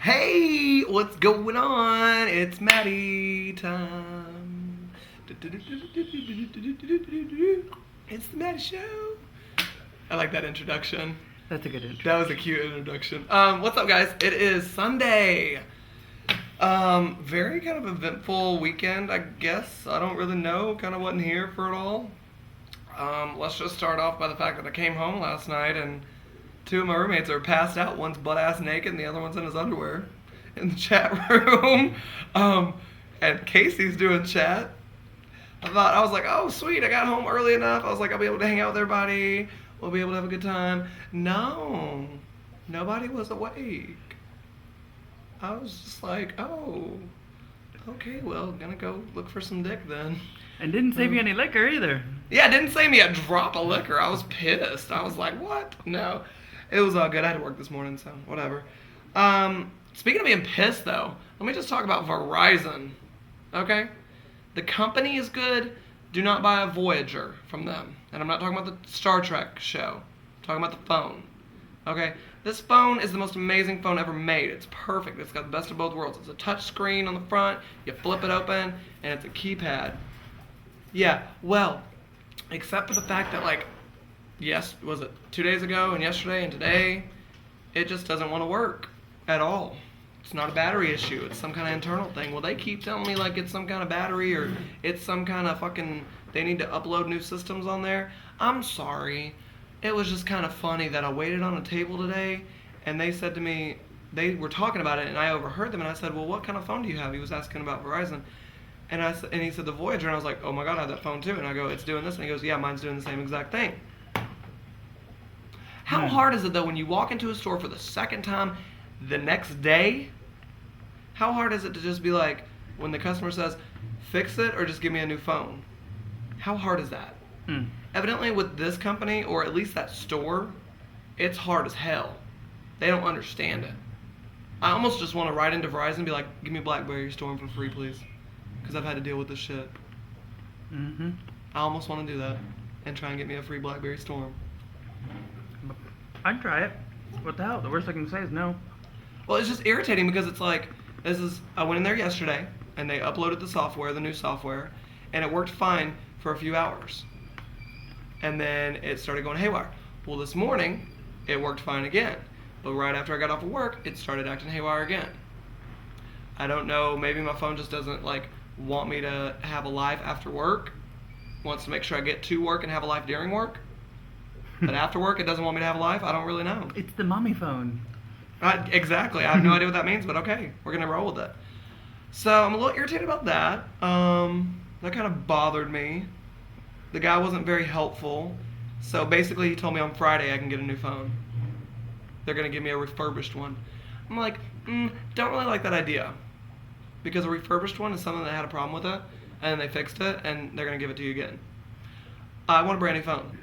Hey, what's going on? It's Matty time. It's the Matty Show. I like that introduction. That's a good intro. That was a cute introduction. What's up, guys? It is Sunday. Very kind of eventful weekend, I guess. I don't really know. Kind of wasn't here for it all. Let's just start off by the fact that I came home last night and two of my roommates are passed out. One's butt-ass naked and the other one's in his underwear in the chat room. And Casey's doing chat. I was like, oh, sweet, I got home early enough. I was like, I'll be able to hang out with everybody. We'll be able to have a good time. No, nobody was awake. I was just like, oh, okay, well, gonna go look for some dick then. And didn't save you any liquor either. Yeah, it didn't save me a drop of liquor. I was pissed. I was like, what? No. It was all good. I had to work this morning, so whatever. Speaking of being pissed, though, let me just talk about Verizon. Okay? The company is good. Do not buy a Voyager from them. And I'm not talking about the Star Trek show. I'm talking about the phone. Okay? This phone is the most amazing phone ever made. It's perfect. It's got the best of both worlds. It's a touch screen on the front. You flip it open, and it's a keypad. Yeah, well, except for the fact that, like, yes, was it 2 days ago and yesterday and today, it just doesn't want to work at all. It's not a battery issue. It's some kind of internal thing. Well, they keep telling me, like, it's some kind of battery or it's some kind of fucking, they need to upload new systems on there. I'm sorry. It was just kind of funny that I waited on a table today and they said to me, they were talking about it and I overheard them and I said, well, what kind of phone do you have? He was asking about Verizon. And he said the Voyager, and I was like, oh my god, I have that phone too. And I go, it's doing this, and he goes, yeah, mine's doing the same exact thing. How hard is it though when you walk into a store for the second time the next day? How hard is it to just be like, when the customer says, fix it or just give me a new phone? How hard is that? Evidently with this company, or at least that store, it's hard as hell. They don't understand it. I almost just want to write into Verizon and be like, give me BlackBerry Storm for free, please. Because I've had to deal with this shit. I almost want to do that and try and get me a free BlackBerry Storm. I'd try it. What the hell? The worst I can say is no. Well, it's just irritating because it's like, I went in there yesterday and they uploaded the software, the new software, and it worked fine for a few hours. And then it started going haywire. Well, this morning, it worked fine again. But right after I got off of work, it started acting haywire again. I don't know, maybe my phone just doesn't, like, want me to have a life after work. Wants to make sure I get to work and have a life during work. But after work, it doesn't want me to have a life. I don't really know. It's the mommy phone. Exactly. I have no idea what that means, but okay. We're going to roll with it. So I'm a little irritated about that. That kind of bothered me. The guy wasn't very helpful. So basically, he told me on Friday I can get a new phone. They're going to give me a refurbished one. I'm like, don't really like that idea. Because a refurbished one is something that had a problem with it, and they fixed it, and they're going to give it to you again. I want a brand new phone.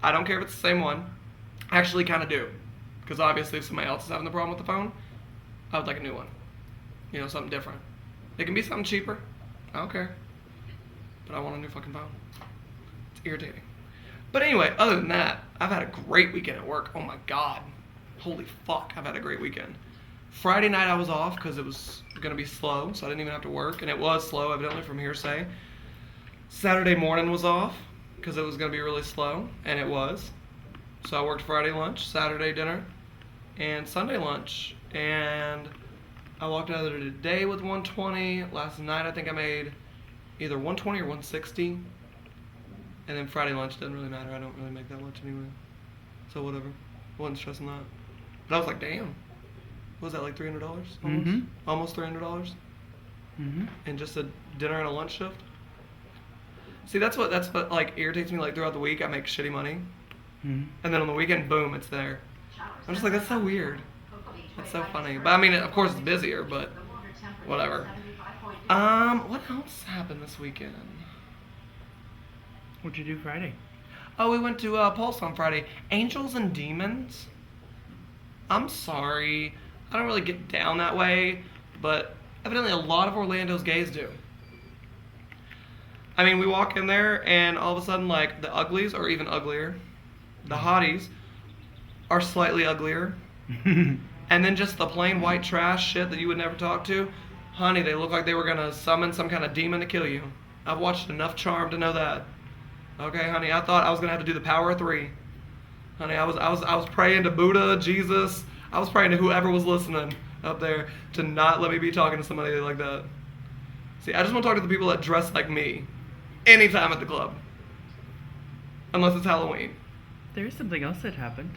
I don't care if it's the same one. I actually kind of do. Because obviously if somebody else is having the problem with the phone, I would like a new one. You know, something different. It can be something cheaper. I don't care. But I want a new fucking phone. It's irritating. But anyway, other than that, I've had a great weekend at work. Oh my god. Holy fuck, I've had a great weekend. Friday night I was off because it was going to be slow, so I didn't even have to work. And it was slow, evidently, from hearsay. Saturday morning was off because it was going to be really slow, and it was. So I worked Friday lunch, Saturday dinner, and Sunday lunch. And I walked out of there today with 120. Last night I think I made either 120 or 160. And then Friday lunch doesn't really matter. I don't really make that much anyway. So whatever. I wasn't stressing that. But I was like, damn. What was that, like $300 almost? Almost $300? And just a dinner and a lunch shift? See, that's what like irritates me. Like throughout the week I make shitty money. And then on the weekend, boom, it's there. I'm just like, that's so weird. That's so funny. But I mean, of course it's busier, but whatever. What else happened this weekend? What'd you do Friday? Oh, we went to Pulse on Friday. Angels and Demons? I'm sorry. I don't really get down that way, but evidently a lot of Orlando's gays do. I mean, we walk in there and all of a sudden, like, the uglies are even uglier. The hotties are slightly uglier. And then just the plain white trash shit that you would never talk to. Honey, they look like they were going to summon some kind of demon to kill you. I've watched enough Charm to know that. Okay, honey, I thought I was going to have to do the power of 3. Honey, I was praying to Buddha, Jesus. I was praying to whoever was listening up there to not let me be talking to somebody like that. See, I just want to talk to the people that dress like me anytime at the club. Unless it's Halloween. There is something else that happened.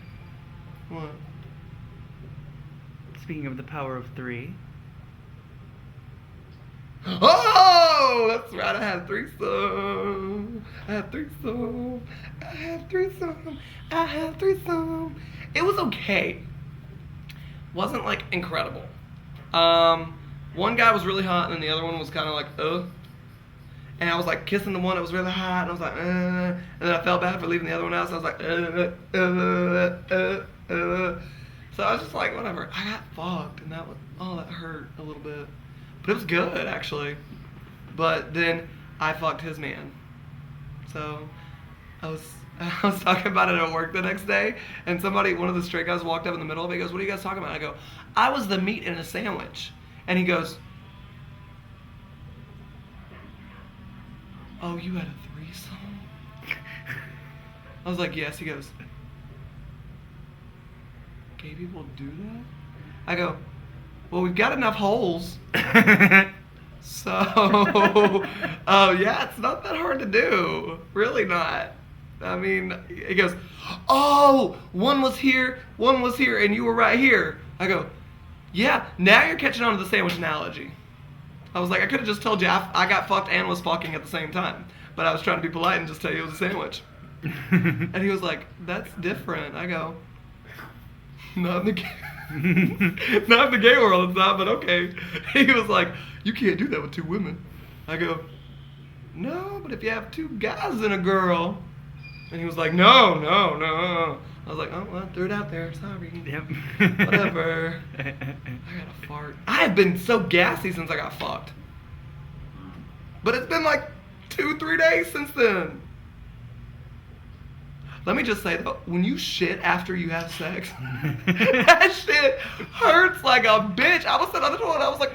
What? Speaking of the power of 3. Oh, that's right. I had threesome. I had threesome. I had threesome. I had threesome. It was okay. Wasn't like incredible. One guy was really hot, and then the other one was kind of like, And I was like kissing the one that was really hot, and I was like, And then I felt bad for leaving the other one out, so I was like, So I was just like, whatever. I got fucked, and that hurt a little bit. But it was good, actually. But then I fucked his man. So I was talking about it at work the next day, and one of the straight guys walked up in the middle of it. He goes, "What are you guys talking about?" I go, "I was the meat in a sandwich." And he goes, "Oh, you had a threesome?" I was like, "Yes." He goes, "Gay people do that?" I go, "Well, we've got enough holes." So, yeah, it's not that hard to do. Really not. I mean, he goes, "Oh, one was here, and you were right here." I go, "Yeah, now you're catching on to the sandwich analogy." I was like, I could have just told you I got fucked and was fucking at the same time. But I was trying to be polite and just tell you it was a sandwich. And he was like, "That's different." I go, Not in the gay world, it's not, but okay. He was like, "You can't do that with 2 women." I go, "No, but if you have 2 guys and a girl." And he was like, No. I was like, "Oh, well, threw it out there. Sorry." Yep. Whatever. I got a fart. I have been so gassy since I got fucked. But it's been like 2-3 days since then. Let me just say though, when you shit after you have sex, that shit hurts like a bitch. I was sitting on the toilet and I was like,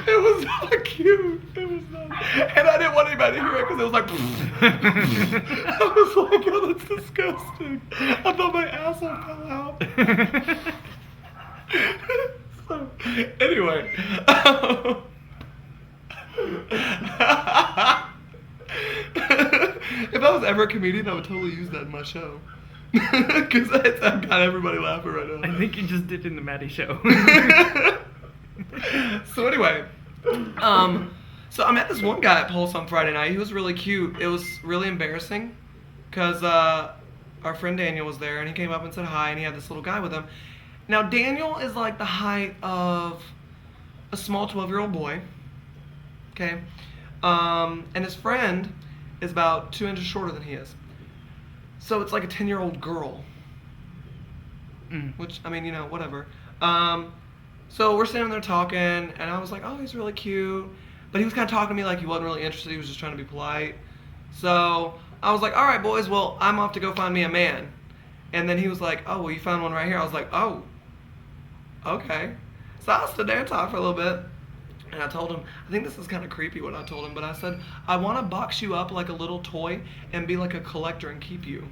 It was not cute. It was not. And I didn't want anybody to hear it because it was like, I was like, "Oh, that's disgusting." I thought my asshole fell out. So, anyway. If I was ever a comedian, I would totally use that in my show. Because I've got everybody laughing right now. I think you just did in the Matty show. So anyway, so I met this one guy at Pulse on Friday night. He was really cute. It was really embarrassing because our friend Daniel was there, and he came up and said hi, and he had this little guy with him. Now, Daniel is like the height of a small 12-year-old boy. Okay, and his friend is about 2 inches shorter than he is. So it's like a 10-year-old girl. Which, I mean, whatever. So we're standing there talking, and I was like, "Oh, he's really cute." But he was kind of talking to me like he wasn't really interested. He was just trying to be polite. So I was like, "All right, boys, well, I'm off to go find me a man." And then he was like, "Oh, well, you found one right here." I was like, "Oh, okay." So I stood there and talked for a little bit. And I told him, I think this is kind of creepy what I told him, but I said, "I want to box you up like a little toy and be like a collector and keep you."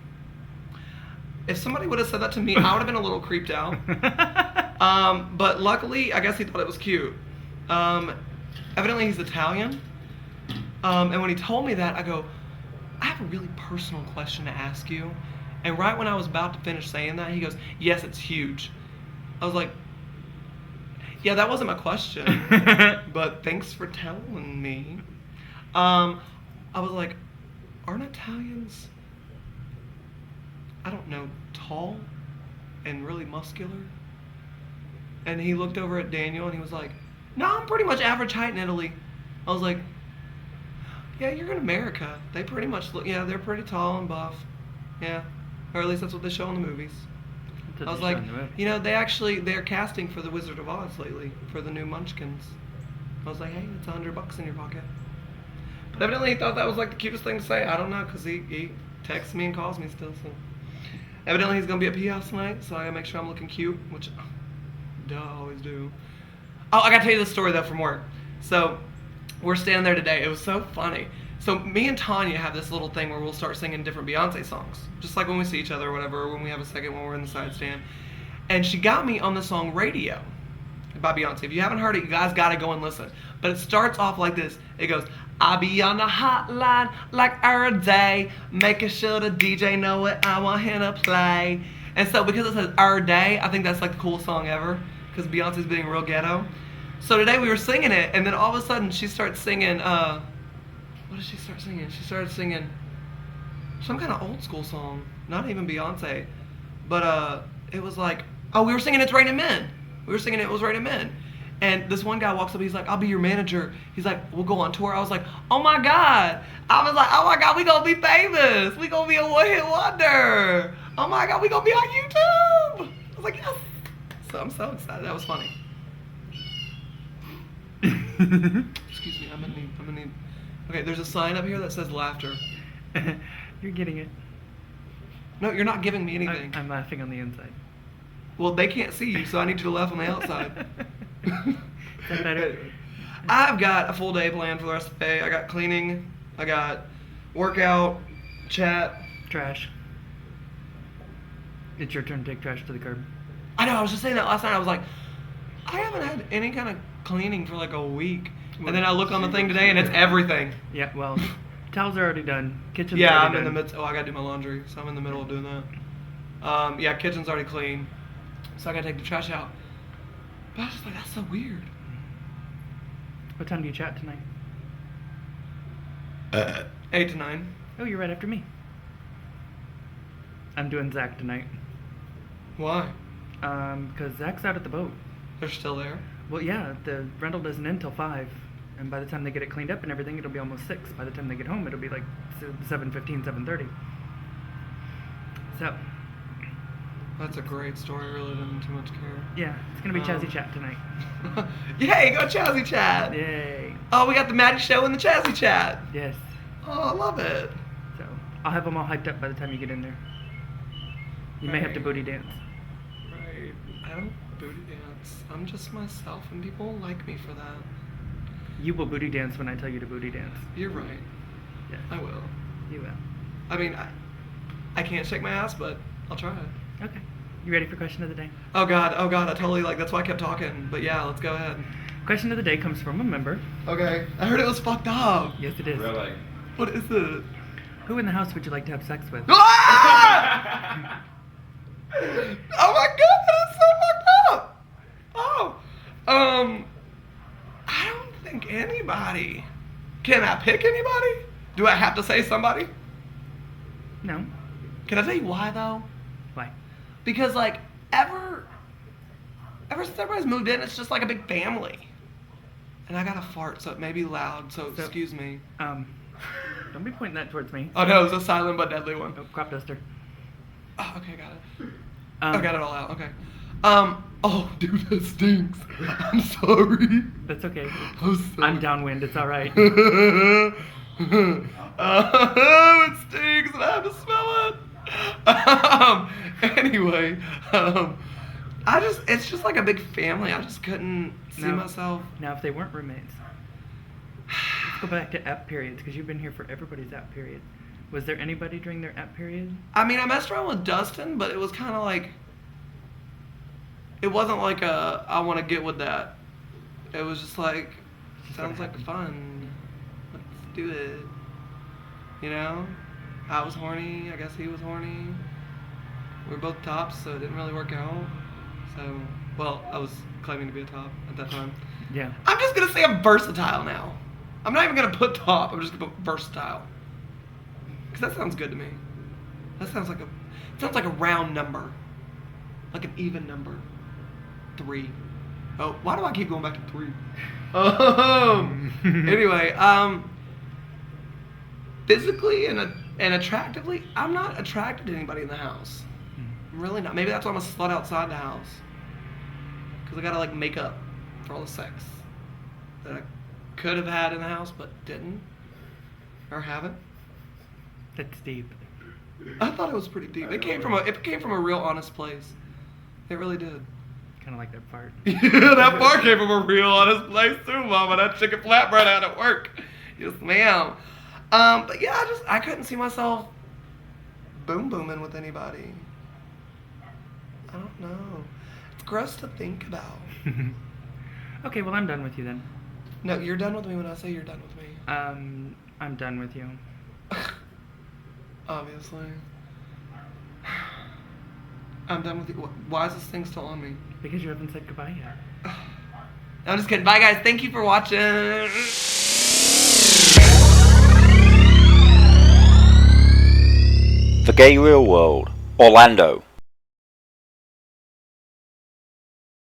If somebody would have said that to me, I would have been a little creeped out. But luckily, I guess he thought it was cute. Evidently, he's Italian. And when he told me that, I go, "I have a really personal question to ask you." And right when I was about to finish saying that, he goes, "Yes, it's huge." I was like, "Yeah, that wasn't my question, but thanks for telling me." I was like, "Aren't Italians, I don't know, tall and really muscular?" And he looked over at Daniel and he was like, "No, I'm pretty much average height in Italy." I was like, "Yeah, you're in America. They pretty much look, yeah, they're pretty tall and buff. Yeah, or at least that's what they show in the movies." I was like, they're casting for the Wizard of Oz lately, for the new Munchkins. I was like, "Hey, it's $100 in your pocket." But evidently he thought that was like the cutest thing to say. I don't know, because he texts me and calls me still. So evidently he's gonna be at P House tonight, so I gotta make sure I'm looking cute, which duh, I always do. Oh, I gotta tell you this story though from work. So we're standing there today. It was so funny. So me and Tanya have this little thing where we'll start singing different Beyonce songs, just like when we see each other or whatever, or when we have a second when we're in the side stand. And she got me on the song Radio by Beyonce. If you haven't heard it, you guys gotta go and listen. But it starts off like this. It goes, I be on the hotline like every day, making sure the DJ know what I want him to play. And so because it says every day, I think that's like the coolest song ever, because Beyonce's being real ghetto. So today we were singing it, and then all of a sudden she starts singing, what did she start singing? She started singing some kind of old school song, not even Beyonce, but it was like, oh, we were singing It's Raining Men. We were singing It Was Raining Men. And this one guy walks up, he's like, I'll be your manager. He's like, we'll go on tour. I was like, oh my God. I was like, oh my God, we gonna be famous. We gonna be a one-hit wonder. Oh my God, we gonna be on YouTube. I was like, yes. So I'm so excited. That was funny. Excuse me, I'm gonna need. Okay, there's a sign up here that says laughter. You're getting it. No, you're not giving me anything. I'm laughing on the inside. Well, they can't see you, so I need you to laugh on the outside. Is that better? I've got a full day planned for the rest of the day. I got cleaning, I got workout, chat. Trash. It's your turn to take trash to the curb. I know, I was just saying that last night. I was like, I haven't had any kind of cleaning for like a week. And then I look on the thing today and it's everything. Yeah, well, towels are already done. Kitchen's Yeah, already I'm in done. the midst. Oh, I gotta do my laundry, so I'm in the middle of doing that. Yeah, kitchen's already clean, so I gotta take the trash out. But I was just like, that's so weird. What time do you chat tonight? 8 to 9. Oh, you're right after me. I'm doing Zach tonight. Why? Because Zach's out at the boat. They're still there. Well, yeah, the rental doesn't end till 5. And by the time they get it cleaned up and everything, it'll be almost 6. By the time they get home, it'll be like 7:15, 7:30. So, That's a great story. I really didn't too much care. yeah, it's going to be Chazzy Chat tonight. Yay, go Chazzy Chat! Yay. Oh, we got the Matty show in the Chazzy Chat. Yes. Oh, I love it. So, I'll have them all hyped up by the time you get in there. You may have to booty dance. Right. I don't booty dance. I'm just myself, and people won't like me for that. You will booty dance when I tell you to booty dance. You're right. Yes. I will. You will. I mean, I can't shake my ass, but I'll try it. Okay. You ready for question of the day? Oh God, I totally, that's why I kept talking. But yeah, let's go ahead. Question of the day comes from a member. Okay. I heard it was fucked up. Yes, it is. Really? What is it? Who in the house would you like to have sex with? Ah! Oh my God, that is so fucked up. Oh. I don't think anybody. Can I pick anybody? Do I have to say somebody? No. Can I tell you why though? Why? Because like ever since everybody's moved in, it's just like a big family. And I got to fart, so it may be loud, so excuse me. Don't be pointing that towards me. Oh no, it was a silent but deadly one. Oh, crop duster. Oh, okay, got it. Um, I got it all out, okay. Oh, dude, that stinks. I'm sorry. That's okay. I'm downwind, it's alright. Oh, it stinks and I have to smell it. Anyway, it's just like a big family. I just couldn't see myself. Now, if they weren't roommates, let's go back to app periods, because you've been here for everybody's app period. Was there anybody during their app period? I mean, I messed around with Dustin, but it was kind of like, it wasn't like I want to get with that. It was just like, sounds like fun. Let's do it. You know? I was horny. I guess he was horny. We were both tops, so it didn't really work out. So, well, I was claiming to be a top at that time. Yeah. I'm just going to say I'm versatile now. I'm not even going to put top. I'm just going to put versatile. Because that sounds good to me. That sounds like a round number. Like an even number. 3. Oh, why do I keep going back to 3? Anyway, physically and attractively, I'm not attracted to anybody in the house. I'm really not. Maybe that's why I'm a slut outside the house. Because I gotta like make up for all the sex that I could have had in the house but didn't. Or haven't. That's deep. I thought it was pretty deep. It came from a real honest place. It really did. Kind of like that fart. That fart came from a real honest place too, Mama. That chicken flatbread out at work. Yes, ma'am. But yeah, I couldn't see myself booming with anybody. I don't know. It's gross to think about. Okay, well, I'm done with you then. No, you're done with me when I say you're done with me. I'm done with you. Obviously. I'm done with you. Why is this thing still on me? Because you haven't said goodbye yet. I'm just kidding. Bye, guys. Thank you for watching. The Gay Real World, Orlando.